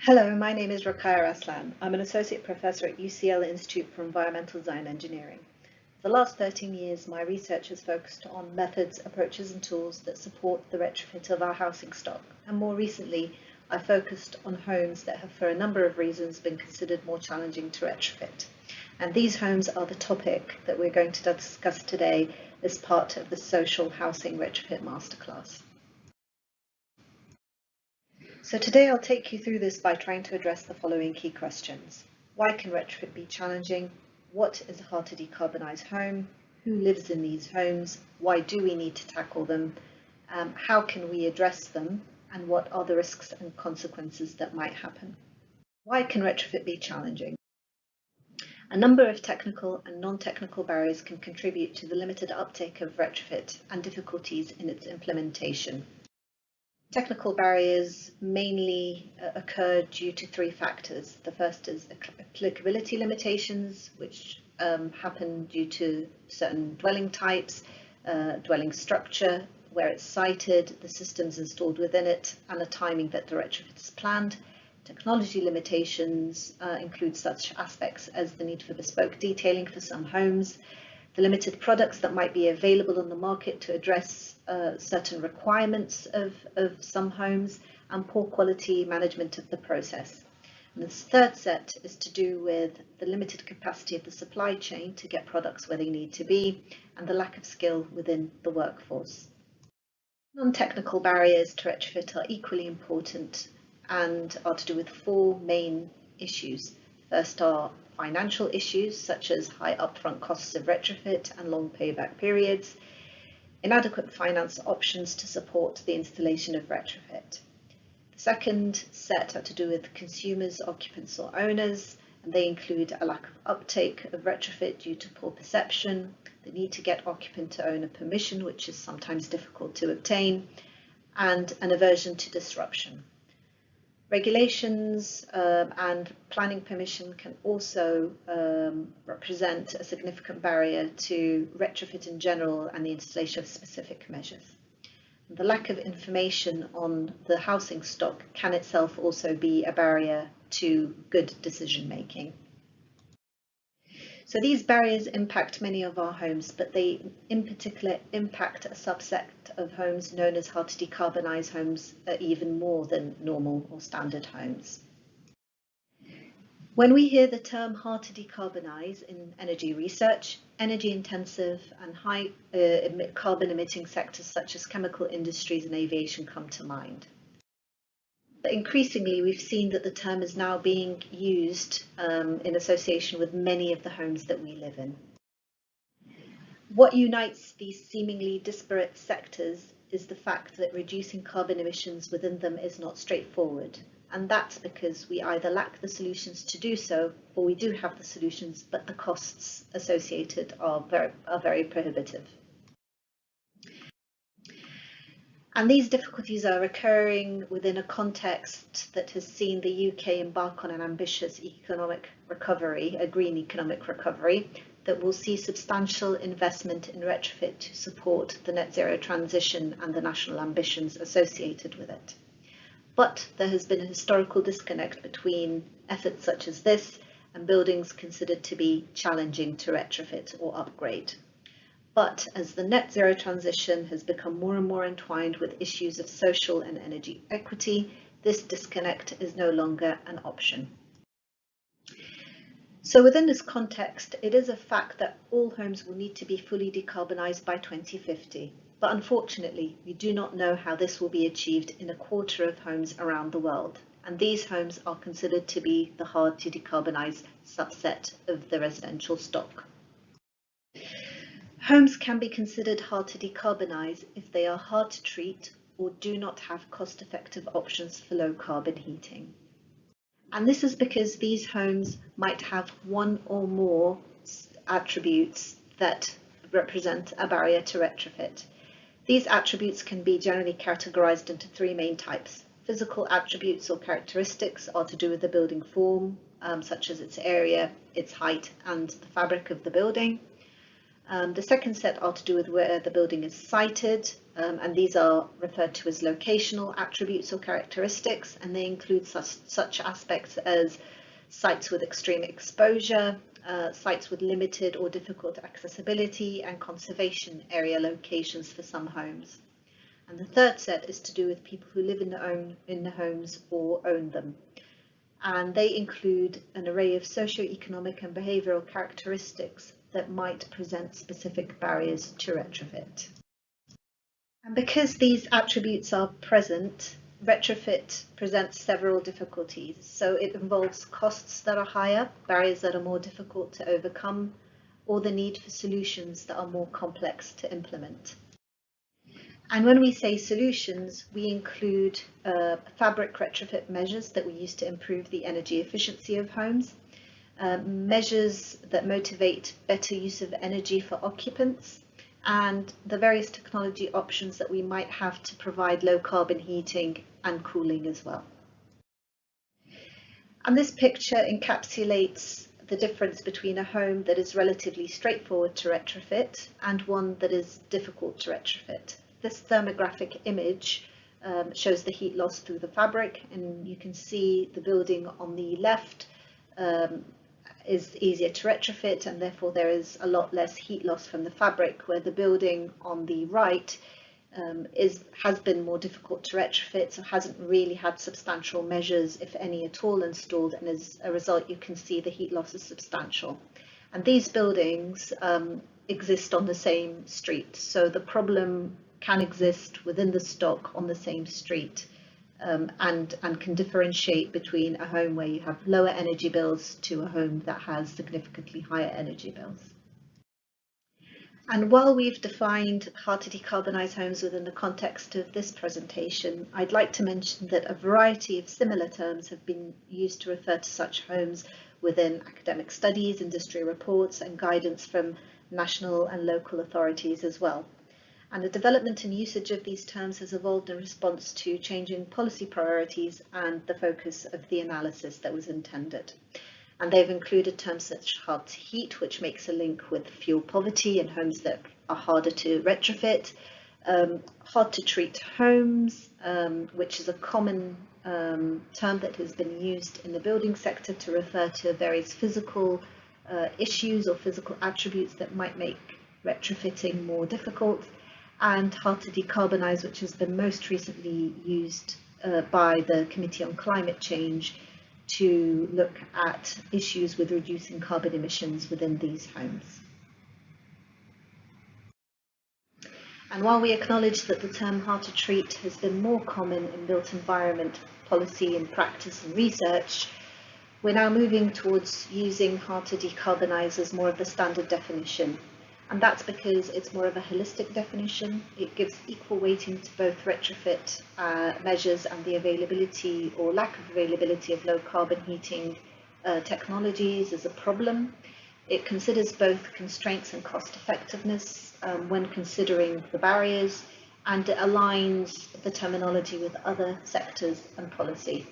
Hello, my name is Rakaya Raslan. I'm an Associate Professor at UCL Institute for Environmental Design Engineering. For the last 13 years, my research has focused on methods, approaches and tools that support the retrofit of our housing stock. And more recently, I focused on homes that have, for a number of reasons, been considered more challenging to retrofit. And these homes are the topic that we're going to discuss today as part of the Social Housing Retrofit Masterclass. So today I'll take you through this by trying to address the following key questions. Why can retrofit be challenging? What is a hard to decarbonise home? Who lives in these homes? Why do we need to tackle them? How can we address them? And what are the risks and consequences that might happen? Why can retrofit be challenging? A number of technical and non-technical barriers can contribute to the limited uptake of retrofit and difficulties in its implementation. Technical barriers mainly occur due to three factors. The first is applicability limitations, which happen due to certain dwelling types, dwelling structure, where it's sited, the systems installed within it, and the timing that the retrofit is planned. Technology limitations include such aspects as the need for bespoke detailing for some homes, the limited products that might be available on the market to address certain requirements of some homes, and poor quality management of the process. And this third set is to do with the limited capacity of the supply chain to get products where they need to be, and the lack of skill within the workforce. Non-technical barriers to retrofit are equally important and are to do with four main issues. First are financial issues such as high upfront costs of retrofit and long payback periods, inadequate finance options to support the installation of retrofit. The second set are to do with consumers, occupants or owners, and they include a lack of uptake of retrofit due to poor perception, the need to get occupant to owner permission, which is sometimes difficult to obtain, and an aversion to disruption. Regulations and planning permission can also represent a significant barrier to retrofit in general and the installation of specific measures. The lack of information on the housing stock can itself also be a barrier to good decision making. So these barriers impact many of our homes, but they in particular impact a subset of homes known as hard to decarbonise homes even more than normal or standard homes. When we hear the term hard to decarbonise in energy research, energy intensive and high carbon emitting sectors such as chemical industries and aviation come to mind. But increasingly, we've seen that the term is now being used in association with many of the homes that we live in. What unites these seemingly disparate sectors is the fact that reducing carbon emissions within them is not straightforward. And that's because we either lack the solutions to do so, or we do have the solutions, but the costs associated are very prohibitive. And these difficulties are occurring within a context that has seen the UK embark on an ambitious economic recovery, a green economic recovery, that will see substantial investment in retrofit to support the net zero transition and the national ambitions associated with it. But there has been a historical disconnect between efforts such as this and buildings considered to be challenging to retrofit or upgrade. But as the net zero transition has become more and more entwined with issues of social and energy equity, this disconnect is no longer an option. So within this context, it is a fact that all homes will need to be fully decarbonised by 2050. But unfortunately, we do not know how this will be achieved in a quarter of homes around the world. And these homes are considered to be the hard to decarbonise subset of the residential stock. Homes can be considered hard to decarbonise if they are hard to treat or do not have cost-effective options for low carbon heating. And this is because these homes might have one or more attributes that represent a barrier to retrofit. These attributes can be generally categorised into three main types. Physical attributes or characteristics are to do with the building form, such as its area, its height, and the fabric of the building. The second set are to do with where the building is sited, and these are referred to as locational attributes or characteristics, and they include such aspects as sites with extreme exposure, sites with limited or difficult accessibility, and conservation area locations for some homes. And the third set is to do with people who live in the homes or own them. And they include an array of socio-economic and behavioural characteristics that might present specific barriers to retrofit. And because these attributes are present, retrofit presents several difficulties. So it involves costs that are higher, barriers that are more difficult to overcome, or the need for solutions that are more complex to implement. And when we say solutions, we include fabric retrofit measures that we use to improve the energy efficiency of homes, measures that motivate better use of energy for occupants, and the various technology options that we might have to provide low carbon heating and cooling as well. And this picture encapsulates the difference between a home that is relatively straightforward to retrofit and one that is difficult to retrofit. This thermographic image shows the heat loss through the fabric, and you can see the building on the left is easier to retrofit, and therefore there is a lot less heat loss from the fabric, where the building on the right has been more difficult to retrofit, so hasn't really had substantial measures, if any at all, installed, and as a result you can see the heat loss is substantial. And these buildings exist on the same street, so the problem can exist within the stock on the same street. And can differentiate between a home where you have lower energy bills to a home that has significantly higher energy bills. And while we've defined hard to decarbonise homes within the context of this presentation, I'd like to mention that a variety of similar terms have been used to refer to such homes within academic studies, industry reports, and guidance from national and local authorities as well. And the development and usage of these terms has evolved in response to changing policy priorities and the focus of the analysis that was intended. And they've included terms such as hard to heat, which makes a link with fuel poverty in homes that are harder to retrofit, hard to treat homes, which is a common term that has been used in the building sector to refer to various physical issues or physical attributes that might make retrofitting more difficult, and hard to decarbonise, which has been most recently used by the Committee on Climate Change to look at issues with reducing carbon emissions within these homes. And while we acknowledge that the term hard to treat has been more common in built environment policy and practice and research, we're now moving towards using hard to decarbonise as more of the standard definition. And that's because it's more of a holistic definition. It gives equal weighting to both retrofit measures and the availability or lack of availability of low carbon heating technologies as a problem. It considers both constraints and cost effectiveness when considering the barriers, and it aligns the terminology with other sectors and policy.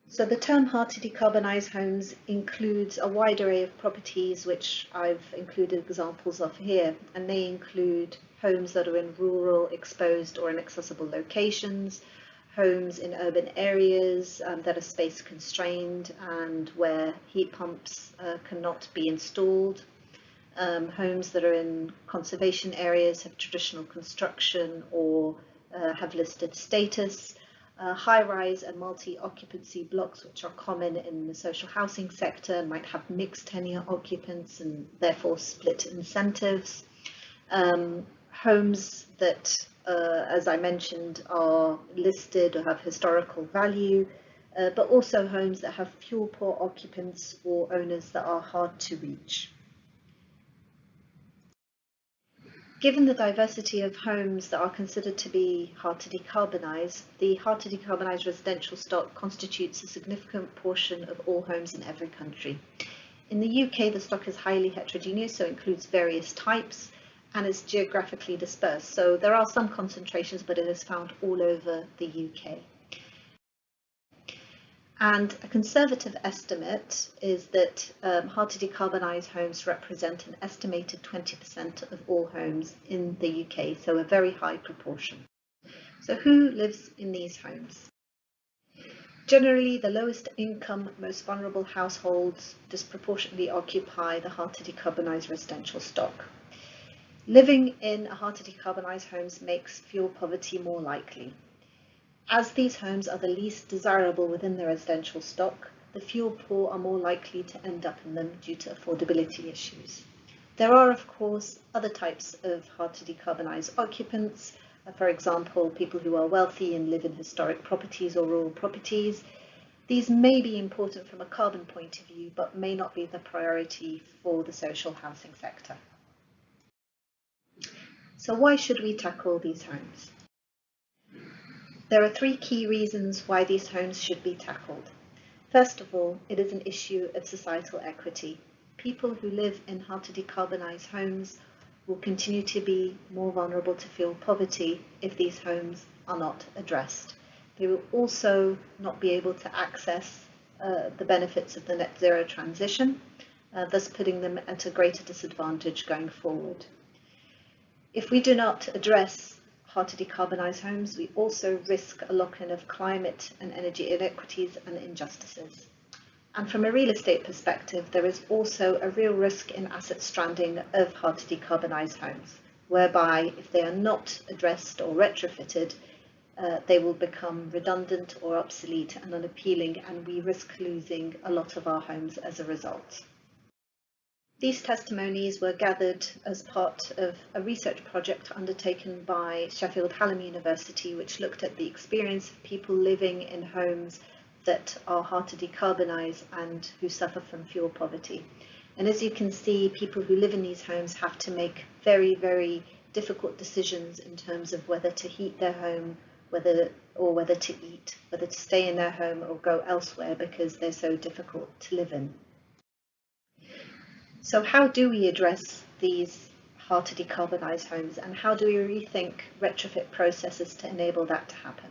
So the term hard to decarbonise homes includes a wide array of properties, which I've included examples of here, and they include homes that are in rural, exposed or inaccessible locations, homes in urban areas that are space constrained and where heat pumps cannot be installed, homes that are in conservation areas, have traditional construction or have listed status, high-rise and multi-occupancy blocks, which are common in the social housing sector, might have mixed tenure occupants and therefore split incentives. Homes that, as I mentioned, are listed or have historical value, but also homes that have fuel-poor occupants or owners that are hard to reach. Given the diversity of homes that are considered to be hard to decarbonise, the hard to decarbonise residential stock constitutes a significant portion of all homes in every country. In the UK, the stock is highly heterogeneous, so includes various types and is geographically dispersed. So there are some concentrations, but it is found all over the UK. And a conservative estimate is that hard to decarbonise homes represent an estimated 20% of all homes in the UK, so a very high proportion. So who lives in these homes? Generally, the lowest income, most vulnerable households disproportionately occupy the hard to decarbonise residential stock. Living in a hard to decarbonise homes makes fuel poverty more likely. As these homes are the least desirable within the residential stock, the fuel poor are more likely to end up in them due to affordability issues. There are, of course, other types of hard to decarbonise occupants, for example, people who are wealthy and live in historic properties or rural properties. These may be important from a carbon point of view, but may not be the priority for the social housing sector. So why should we tackle these homes? There are three key reasons why these homes should be tackled. First of all, it is an issue of societal equity. People who live in hard to decarbonise homes will continue to be more vulnerable to fuel poverty if these homes are not addressed. They will also not be able to access the benefits of the net zero transition, thus putting them at a greater disadvantage going forward. If we do not address hard to decarbonise homes, we also risk a lock-in of climate and energy inequities and injustices. And from a real estate perspective, there is also a real risk in asset stranding of hard to decarbonise homes, whereby if they are not addressed or retrofitted, they will become redundant or obsolete and unappealing, and we risk losing a lot of our homes as a result. These testimonies were gathered as part of a research project undertaken by Sheffield Hallam University, which looked at the experience of people living in homes that are hard to decarbonise and who suffer from fuel poverty. And as you can see, people who live in these homes have to make very, very difficult decisions in terms of whether to heat their home, whether to eat, whether to stay in their home or go elsewhere because they're so difficult to live in. So how do we address these hard to decarbonise homes, and how do we rethink retrofit processes to enable that to happen?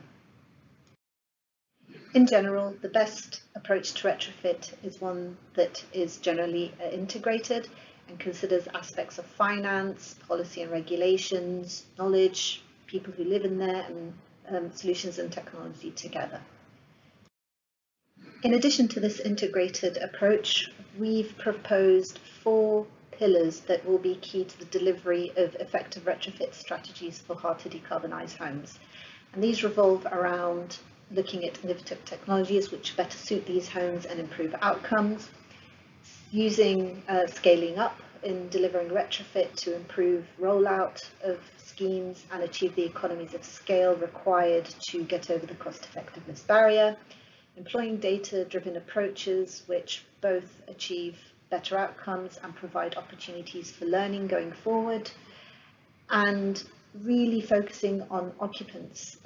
In general, the best approach to retrofit is one that is generally integrated and considers aspects of finance, policy and regulations, knowledge, people who live in there, and solutions and technology together. In addition to this integrated approach, we've proposed 4 pillars that will be key to the delivery of effective retrofit strategies for hard to decarbonise homes. And these revolve around looking at innovative technologies which better suit these homes and improve outcomes, using scaling up in delivering retrofit to improve rollout of schemes and achieve the economies of scale required to get over the cost effectiveness barrier, employing data-driven approaches which both achieve better outcomes and provide opportunities for learning going forward, and really focusing on occupants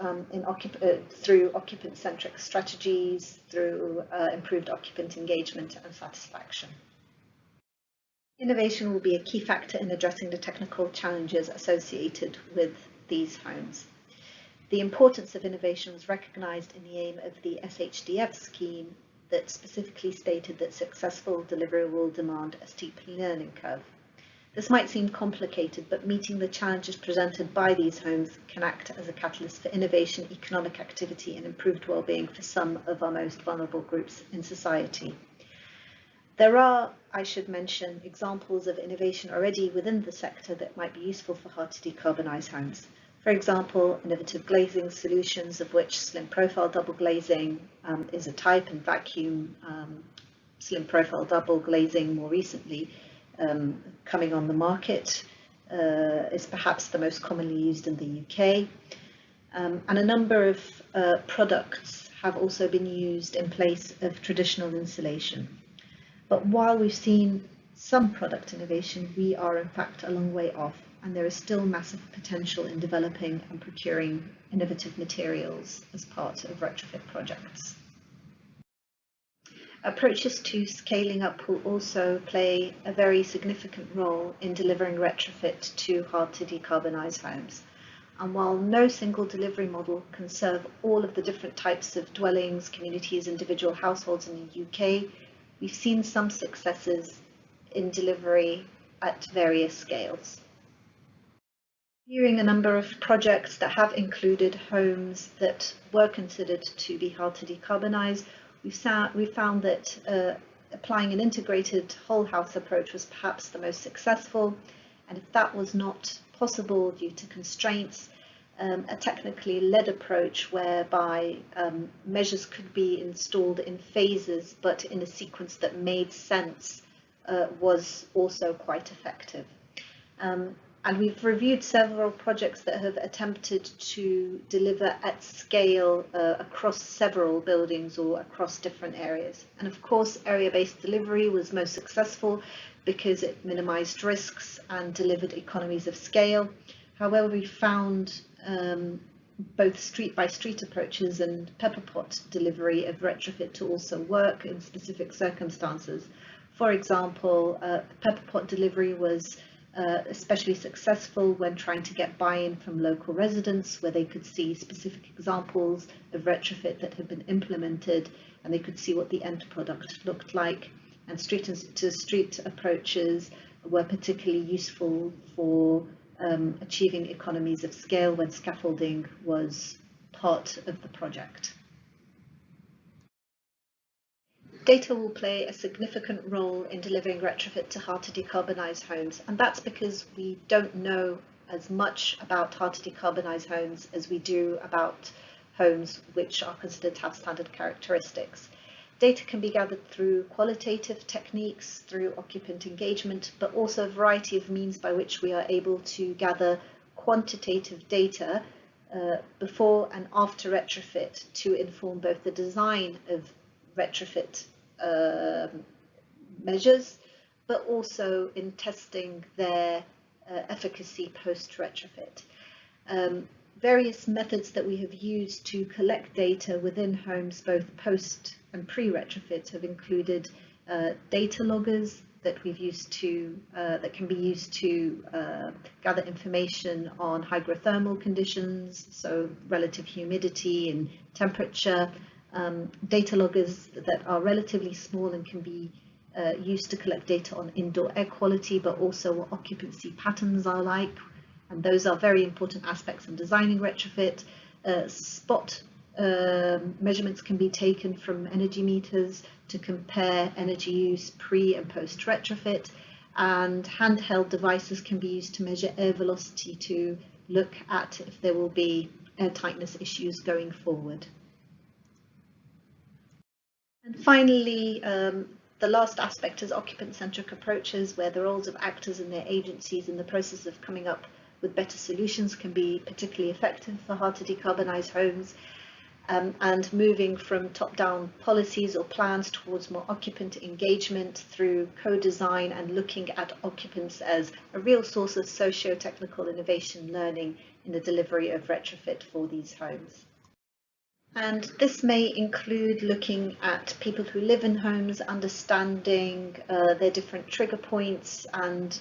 through occupant-centric strategies, through improved occupant engagement and satisfaction. Innovation will be a key factor in addressing the technical challenges associated with these homes. The importance of innovation was recognised in the aim of the SHDF scheme that specifically stated that successful delivery will demand a steep learning curve. This might seem complicated, but meeting the challenges presented by these homes can act as a catalyst for innovation, economic activity and improved well-being for some of our most vulnerable groups in society. There are, I should mention, examples of innovation already within the sector that might be useful for hard to decarbonise homes. For example, innovative glazing solutions, of which slim profile double glazing is a type, and vacuum slim profile double glazing more recently coming on the market is perhaps the most commonly used in the UK. And a number of products have also been used in place of traditional insulation. But while we've seen some product innovation, we are in fact a long way off, and there is still massive potential in developing and procuring innovative materials as part of retrofit projects. Approaches to scaling up will also play a very significant role in delivering retrofit to hard to decarbonise homes. And while no single delivery model can serve all of the different types of dwellings, communities, individual households in the UK, we've seen some successes in delivery at various scales. Reviewing a number of projects that have included homes that were considered to be hard to decarbonise, we found that applying an integrated whole house approach was perhaps the most successful, and if that was not possible due to constraints, a technically led approach whereby measures could be installed in phases but in a sequence that made sense was also quite effective. And we've reviewed several projects that have attempted to deliver at scale across several buildings or across different areas. And of course, area-based delivery was most successful because it minimized risks and delivered economies of scale. However, we found both street-by-street approaches and pepper-pot delivery of retrofit to also work in specific circumstances. For example, pepper-pot delivery was especially successful when trying to get buy-in from local residents, where they could see specific examples of retrofit that had been implemented and they could see what the end product looked like. And street-to-street approaches were particularly useful for achieving economies of scale when scaffolding was part of the project. Data will play a significant role in delivering retrofit to hard to decarbonise homes, and that's because we don't know as much about hard to decarbonise homes as we do about homes which are considered to have standard characteristics. Data can be gathered through qualitative techniques, through occupant engagement, but also a variety of means by which we are able to gather quantitative data before and after retrofit to inform both the design of retrofit measures, but also in testing their efficacy post-retrofit. Various methods that we have used to collect data within homes, both post and pre-retrofit, have included data loggers that we've used to that can be used to gather information on hygrothermal conditions, so relative humidity and temperature. Data loggers that are relatively small and can be used to collect data on indoor air quality, but also what occupancy patterns are like. And those are very important aspects in designing retrofit. Spot measurements can be taken from energy meters to compare energy use pre and post retrofit. And handheld devices can be used to measure air velocity to look at if there will be air tightness issues going forward. And finally, the last aspect is occupant-centric approaches, where the roles of actors and their agencies in the process of coming up with better solutions can be particularly effective for hard to decarbonise homes, and moving from top-down policies or plans towards more occupant engagement through co-design and looking at occupants as a real source of socio-technical innovation learning in the delivery of retrofit for these homes. And this may include looking at people who live in homes, understanding their different trigger points and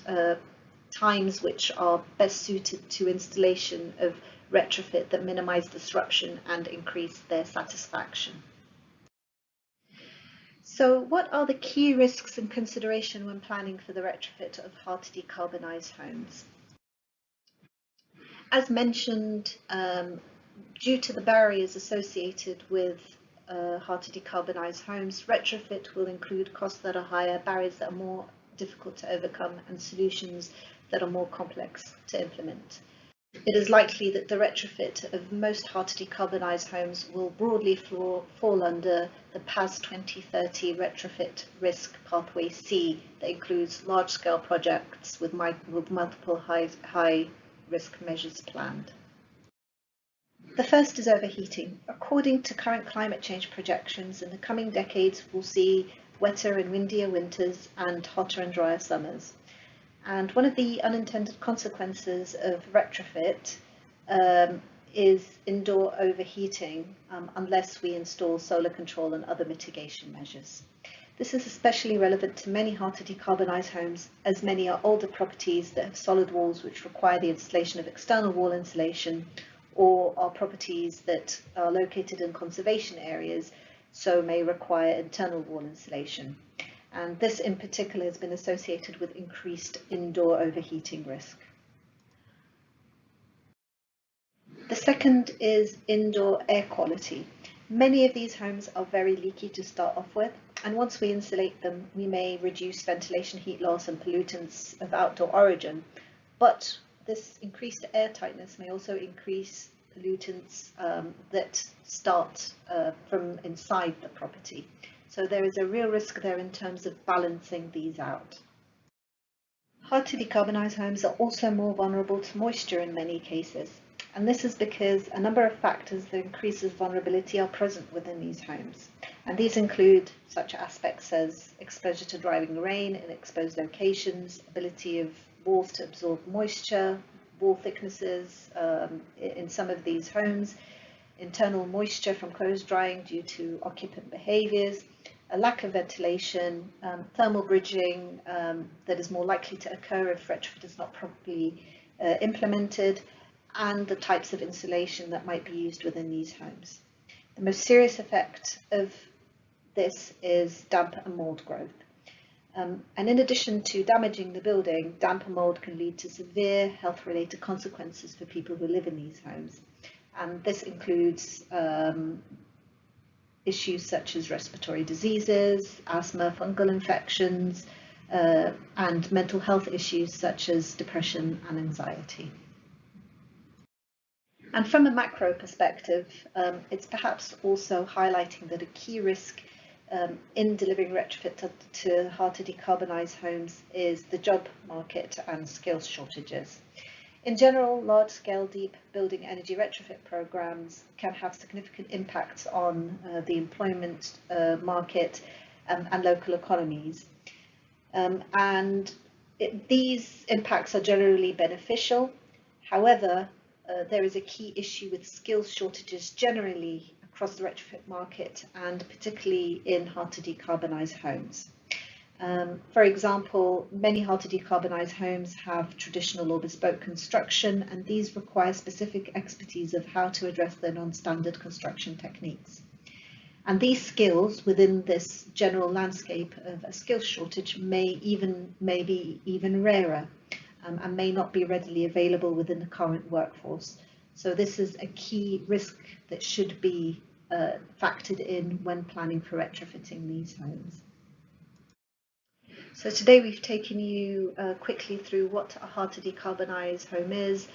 times which are best suited to installation of retrofit that minimize disruption and increase their satisfaction. So what are the key risks and consideration when planning for the retrofit of hard to decarbonise homes? As mentioned, due to the barriers associated with hard to decarbonise homes, retrofit will include costs that are higher, barriers that are more difficult to overcome, and solutions that are more complex to implement. It is likely that the retrofit of most hard to decarbonise homes will broadly fall under the PAS 2030 retrofit risk pathway C that includes large-scale projects with multiple high risk measures planned. The first is overheating. According to current climate change projections, in the coming decades we'll see wetter and windier winters and hotter and drier summers. And one of the unintended consequences of retrofit is indoor overheating unless we install solar control and other mitigation measures. This is especially relevant to many hard to decarbonise homes, as many are older properties that have solid walls which require the installation of external wall insulation, or are properties that are located in conservation areas, so may require internal wall insulation. And this in particular has been associated with increased indoor overheating risk. The second is indoor air quality. Many of these homes are very leaky to start off with, and once we insulate them, we may reduce ventilation heat loss and pollutants of outdoor origin, but this increased air tightness may also increase pollutants that start from inside the property. So there is a real risk there in terms of balancing these out. Hard to decarbonise homes are also more vulnerable to moisture in many cases. And this is because a number of factors that increases vulnerability are present within these homes. And these include such aspects as exposure to driving rain in exposed locations, ability of walls to absorb moisture, wall thicknesses in some of these homes, internal moisture from clothes drying due to occupant behaviours, a lack of ventilation, thermal bridging that is more likely to occur if retrofit is not properly implemented, and the types of insulation that might be used within these homes. The most serious effect of this is damp and mould growth. And in addition to damaging the building, damp and mould can lead to severe health-related consequences for people who live in these homes. And this includes issues such as respiratory diseases, asthma, fungal infections, and mental health issues such as depression and anxiety. And from a macro perspective, it's perhaps also highlighting that a key risk in delivering retrofit to hard to decarbonise homes is the job market and skills shortages. In general, large-scale deep building energy retrofit programs can have significant impacts on the employment market and local economies. These impacts are generally beneficial. However, there is a key issue with skills shortages generally across the retrofit market, and particularly in hard to decarbonise homes. For example, many hard to decarbonise homes have traditional or bespoke construction, and these require specific expertise of how to address their non-standard construction techniques. And these skills within this general landscape of a skills shortage may be even rarer, and may not be readily available within the current workforce. So this is a key risk that should be factored in when planning for retrofitting these homes. So today we've taken you quickly through what a hard to decarbonise home is,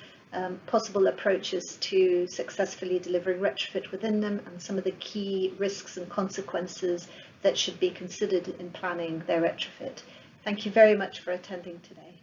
possible approaches to successfully delivering retrofit within them, and some of the key risks and consequences that should be considered in planning their retrofit. Thank you very much for attending today.